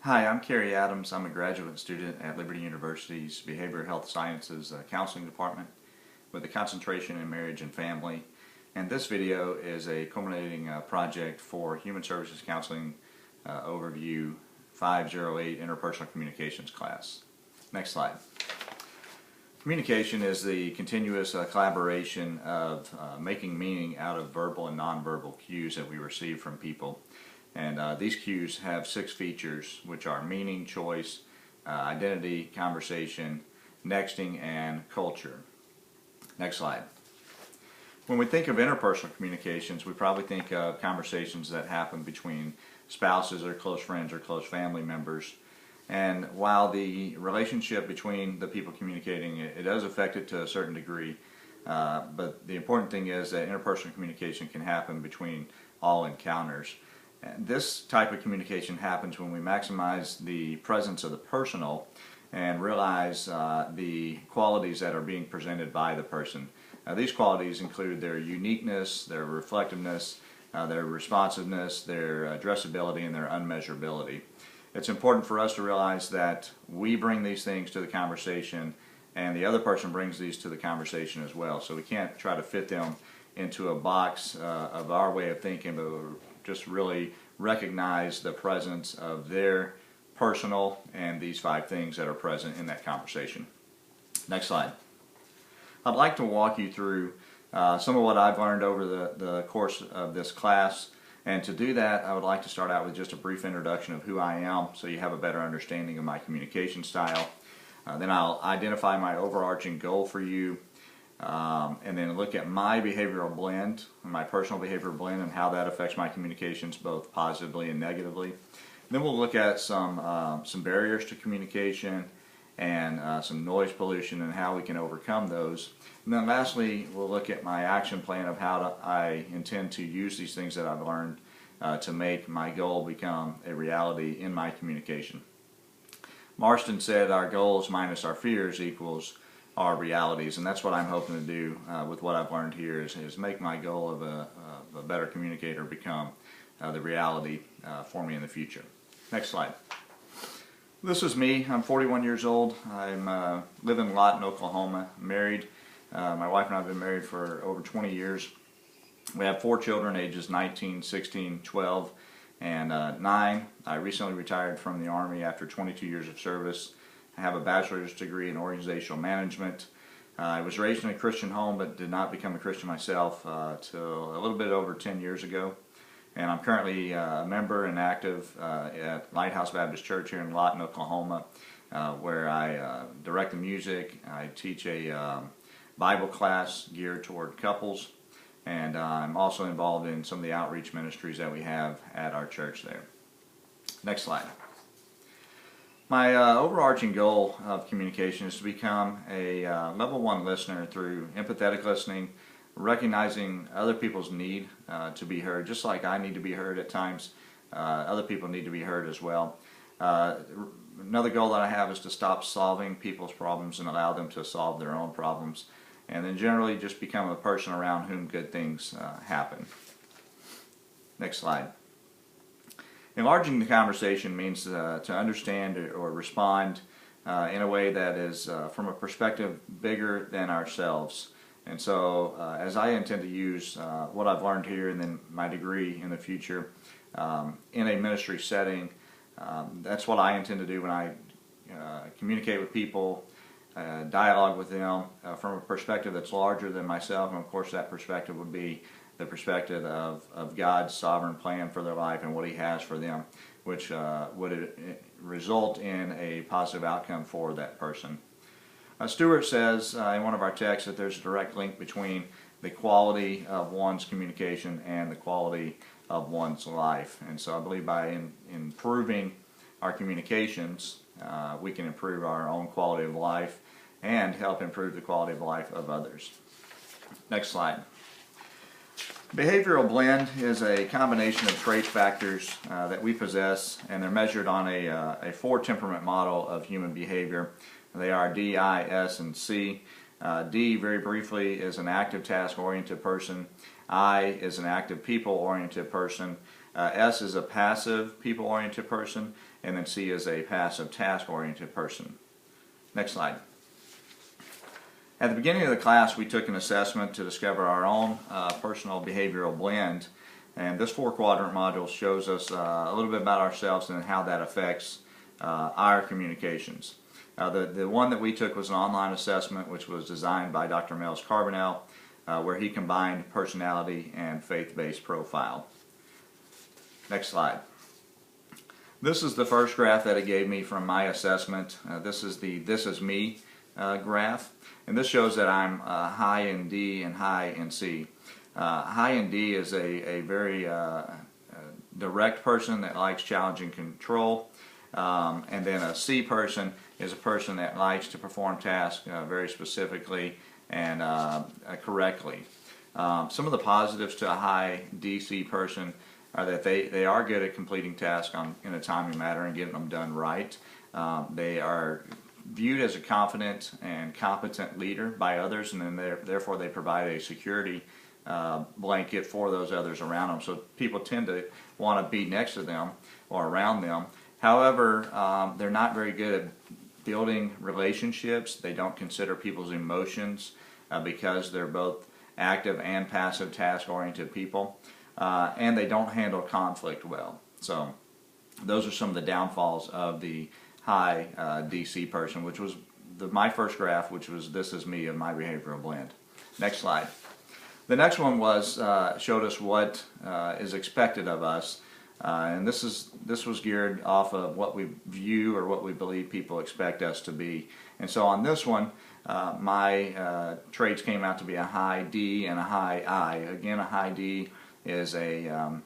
Hi, I'm Kerry Adams. I'm a graduate student at Liberty University's Behavioral Health Sciences Counseling Department with a concentration in marriage and family. And this video is a culminating project for Human Services Counseling Overview 508 Interpersonal Communications class. Next slide. Communication is the continuous collaboration of making meaning out of verbal and nonverbal cues that we receive from people. And these cues have 6 features, which are meaning, choice, identity, conversation, nexting, and culture. Next slide. When we think of interpersonal communications, we probably think of conversations that happen between spouses or close friends or close family members. And while the relationship between the people communicating, it does affect it to a certain degree, but the important thing is that interpersonal communication can happen between all encounters. And this type of communication happens when we maximize the presence of the personal and realize the qualities that are being presented by the person. These qualities include their uniqueness, their reflectiveness, their responsiveness, their addressability, and their unmeasurability. It's important for us to realize that we bring these things to the conversation and the other person brings these to the conversation as well. So we can't try to fit them into a box of our way of thinking, but just really recognize the presence of their personal and these 5 things that are present in that conversation. Next slide. I'd like to walk you through some of what I've learned over the course of this class, and to do that I would like to start out with just a brief introduction of who I am so you have a better understanding of my communication style. Then I'll identify my overarching goal for you, and then look at my behavioral blend, my personal behavioral blend, and how that affects my communications both positively and negatively. Then we'll look at some barriers to communication and some noise pollution and how we can overcome those. And then lastly, we'll look at my action plan of how I intend to use these things that I've learned to make my goal become a reality in my communication. Marston said our goals minus our fears equals our realities, and that's what I'm hoping to do with what I've learned here is make my goal of a better communicator become the reality for me in the future. Next slide. This is me. I'm 41 years old. I'm live in Lawton, Oklahoma. I'm married. My wife and I have been married for over 20 years. We have 4 children, ages 19, 16, 12, and 9. I recently retired from the Army after 22 years of service. I have a bachelor's degree in organizational management. I was raised in a Christian home but did not become a Christian myself till a little bit over 10 years ago. And I'm currently a member and active at Lighthouse Baptist Church here in Lawton, Oklahoma, where I direct the music. I teach a Bible class geared toward couples, and I'm also involved in some of the outreach ministries that we have at our church there. Next slide. My overarching goal of communication is to become a level 1 listener through empathetic listening, recognizing other people's need to be heard, just like I need to be heard at times. Other people need to be heard as well. Another goal that I have is to stop solving people's problems and allow them to solve their own problems, and then generally just become a person around whom good things happen. Next slide. Enlarging the conversation means to understand or respond in a way that is from a perspective bigger than ourselves. And so as I intend to use what I've learned here and then my degree in the future in a ministry setting, that's what I intend to do when I communicate with people, dialogue with them from a perspective that's larger than myself. And of course that perspective would be the perspective of God's sovereign plan for their life and what He has for them, which would result in a positive outcome for that person. Stewart says in one of our texts that there's a direct link between the quality of one's communication and the quality of one's life. And so I believe by improving our communications, we can improve our own quality of life and help improve the quality of life of others. Next slide. Behavioral blend is a combination of trait factors that we possess, and they're measured on a 4 temperament model of human behavior. They are D, I, S, and C. D, very briefly, is an active task-oriented person. I is an active people-oriented person. S is a passive people-oriented person, and then C is a passive task-oriented person. Next slide. At the beginning of the class, we took an assessment to discover our own personal behavioral blend, and this 4-quadrant module shows us a little bit about ourselves and how that affects our communications. The one that we took was an online assessment, which was designed by Dr. Mel's Carbonell, where he combined personality and faith-based profile. Next slide. This is the first graph that it gave me from my assessment. This is the "This is me" graph, and this shows that I'm high in D and high in C. High in D is a very direct person that likes challenge and control, and then a C person is a person that likes to perform tasks very specifically and correctly. Some of the positives to a high DC person are that they are good at completing tasks in a timely manner and getting them done right. They are viewed as a confident and competent leader by others, and then therefore they provide a security blanket for those others around them. So people tend to want to be next to them or around them. However, they're not very good at building relationships. They don't consider people's emotions because they're both active and passive task-oriented people. And they don't handle conflict well. So those are some of the downfalls of the high DC person, which was my first graph, which was "This is me" of my behavioral blend. Next slide. The next one was showed us what is expected of us, and this was geared off of what we view or what we believe people expect us to be. And so on this one, my traits came out to be a high D and a high I. Again, a high D is a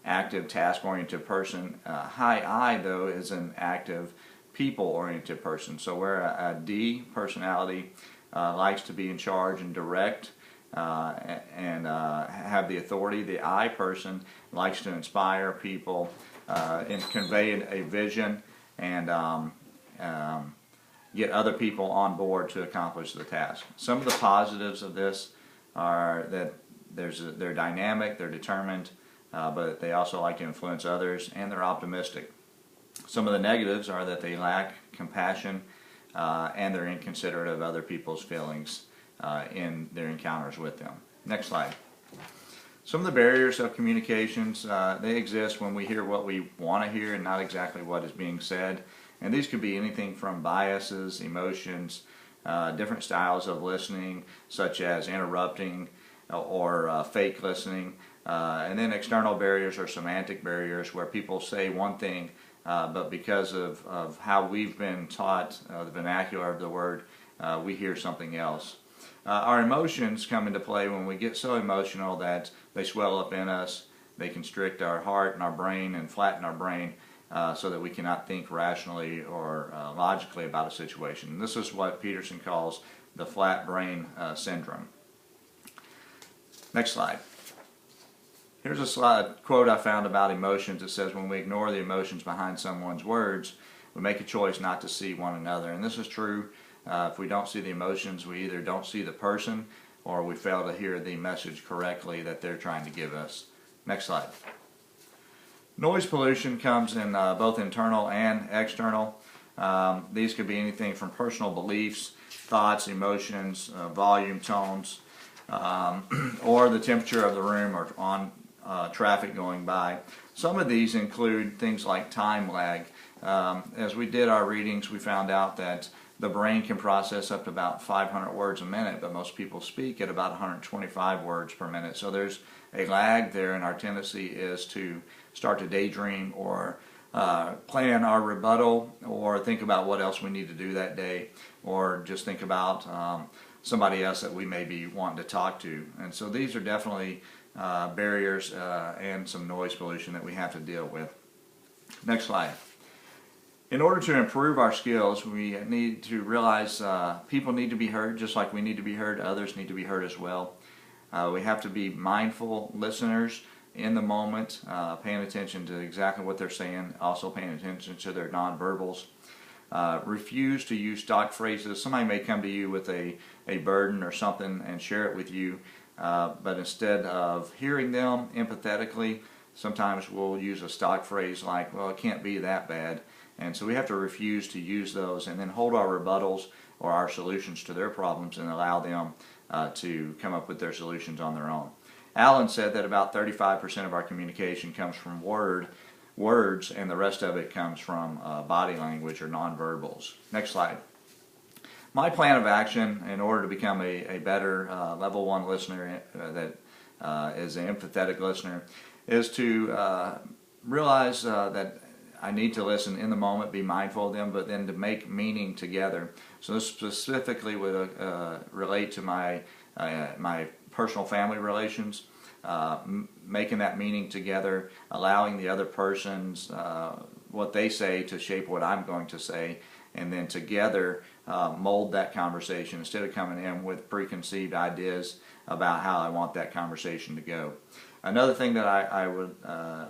active task-oriented person. High I, though, is an active people-oriented person. So where a D personality likes to be in charge and direct and have the authority, the I person likes to inspire people and convey a vision and get other people on board to accomplish the task. Some of the positives of this are that they're dynamic, they're determined, but they also like to influence others, and they're optimistic. Some of the negatives are that they lack compassion and they're inconsiderate of other people's feelings in their encounters with them. Next slide. Some of the barriers of communications, they exist when we hear what we want to hear and not exactly what is being said. And these could be anything from biases, emotions, different styles of listening, such as interrupting or fake listening. And then external barriers or semantic barriers where people say one thing, but because of how we've been taught the vernacular of the word, we hear something else. Our emotions come into play when we get so emotional that they swell up in us, they constrict our heart and our brain and flatten our brain so that we cannot think rationally or logically about a situation. And this is what Peterson calls the flat brain syndrome. Next slide. Here's a quote I found about emotions. It says, when we ignore the emotions behind someone's words, we make a choice not to see one another. And this is true. If we don't see the emotions, we either don't see the person or we fail to hear the message correctly that they're trying to give us. Next slide. Noise pollution comes in both internal and external. These could be anything from personal beliefs, thoughts, emotions, volume, tones, or the temperature of the room or on traffic going by. Some of these include things like time lag. As we did our readings, we found out that the brain can process up to about 500 words a minute, but most people speak at about 125 words per minute. So there's a lag there, and our tendency is to start to daydream or plan our rebuttal or think about what else we need to do that day, or just think about somebody else that we may be wanting to talk to. And so these are definitely barriers and some noise pollution that we have to deal with. Next slide. In order to improve our skills, we need to realize people need to be heard just like we need to be heard. Others need to be heard as well. We have to be mindful listeners in the moment, paying attention to exactly what they're saying, also paying attention to their nonverbals. Refuse to use stock phrases. Somebody may come to you with a burden or something and share it with you, but instead of hearing them empathetically, sometimes we'll use a stock phrase like, well, it can't be that bad. And so we have to refuse to use those and then hold our rebuttals or our solutions to their problems and allow them to come up with their solutions on their own. Alan said that about 35% of our communication comes from words, and the rest of it comes from body language or nonverbals. Next slide. My plan of action in order to become a better level 1 listener that is an empathetic listener is to realize that I need to listen in the moment, be mindful of them, but then to make meaning together. So this specifically would relate to my personal family relations, making that meaning together, allowing the other person's what they say to shape what I'm going to say, and then together mold that conversation instead of coming in with preconceived ideas about how I want that conversation to go. Another thing that I would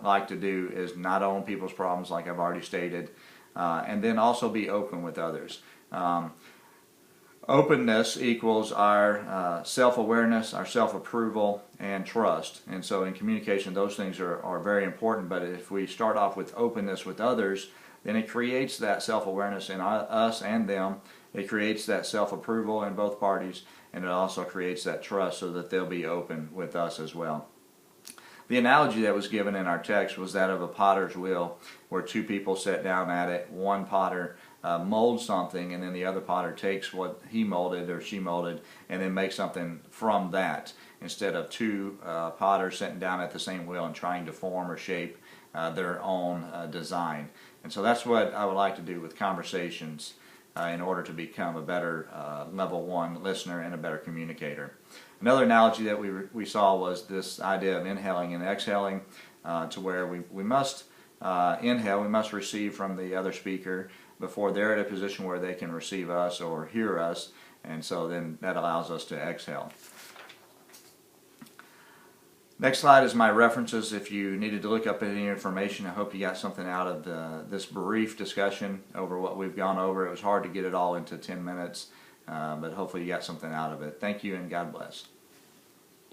like to do is not own people's problems, like I've already stated, and then also be open with others. Openness equals our self-awareness, our self-approval, and trust. And so in communication, those things are very important, but if we start off with openness with others, then it creates that self-awareness in us and them. It creates that self-approval in both parties, and it also creates that trust so that they'll be open with us as well. The analogy that was given in our text was that of a potter's wheel, where two people sit down at it. One potter molds something, and then the other potter takes what he molded or she molded and then makes something from that, instead of two potters sitting down at the same wheel and trying to form or shape their own design. And so that's what I would like to do with conversations in order to become a better level 1 listener and a better communicator. Another analogy that we saw was this idea of inhaling and exhaling, to where we must inhale, we must receive from the other speaker before they're at a position where they can receive us or hear us, and so then that allows us to exhale. Next slide is my references. If you needed to look up any information, I hope you got something out of this brief discussion over what we've gone over. It was hard to get it all into 10 minutes, but hopefully you got something out of it. Thank you and God bless.